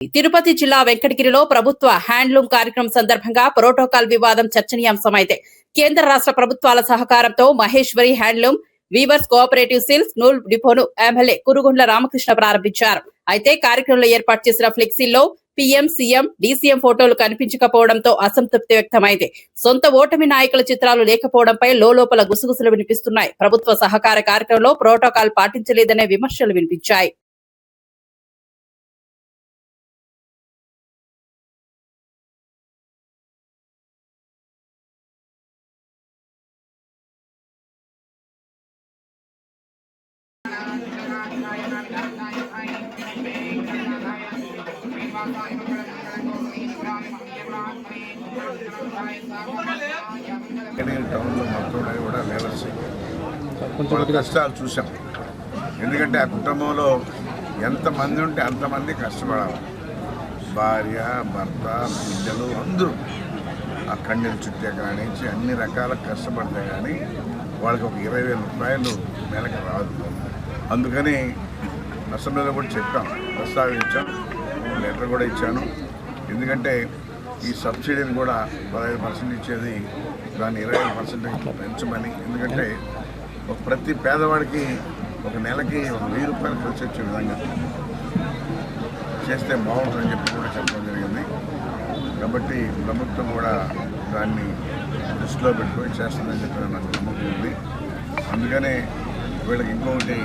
తిరుపతి జిల్లా వెంకటగిరిలో ప్రభుత్వ హ్యాండ్లూమ్ కార్యక్రమం సందర్భంగా ప్రోటోకాల్ వివాదం చర్చనీయాంశమైంది. కేంద్ర రాష్ట్ర ప్రభుత్వాల సహకారంతో Maheshwari handloom weavers cooperative silks నూల్ డిపోను ఎమ్మెల్యే కురుగుండ్ల రామకృష్ణ ప్రారంభించారు. అయితే కార్యక్రమంలో ఏర్పాటు చేసిన ఫ్లెక్సీల్లో పీఎం, సీఎం, డీసీఎం ఫోటోలు కనిపించకపోవడంతో అసంతృప్తి వ్యక్తమైంది. సొంత ఓటమి నాయకుల చిత్రాలు లేకపోవడంపై లోపల గుసగుసలు వినిపిస్తున్నాయి. ప్రభుత్వ సహకార కార్యక్రమంలో ప్రోటోకాల్ పాటించలేదనే విమర్శలు వినిపించాయి. టౌన్లో మొత్తం కూడా లేవర్స్ కొంచెం కష్టాలు చూసాం. ఎందుకంటే ఆ కుటుంబంలో ఎంతమంది ఉంటే అంతమంది కష్టపడాలి. భార్య, భర్త, బిడ్డలు అందరూ ఆ కన్నీరు చుట్టే కానించి అన్ని రకాల కష్టపడితే కానీ వాళ్ళకి ఒక 20,000 రూపాయలు నెలకు రాదు. అందుకని అసెంబ్లీలో కూడా చెప్పాం, ప్రస్తావించాం, లెటర్ కూడా ఇచ్చాను. ఎందుకంటే ఈ సబ్సిడీని కూడా 15% ఇచ్చేది దాన్ని 20% పెంచమని. ఎందుకంటే ప్రతి పేదవాడికి ఒక నెలకి 1,000 రూపాయలు ఖర్చు వచ్చే విధంగా చేస్తే బాగుంటుందని చెప్పి కూడా చెప్పడం జరిగింది. కాబట్టి ప్రభుత్వం కూడా దాన్ని దృష్టిలో పెట్టుకొని చేస్తుందని చెప్పి నాకు నమ్మకం ఉంది. అందుకనే వీళ్ళకి ఇంకొకటి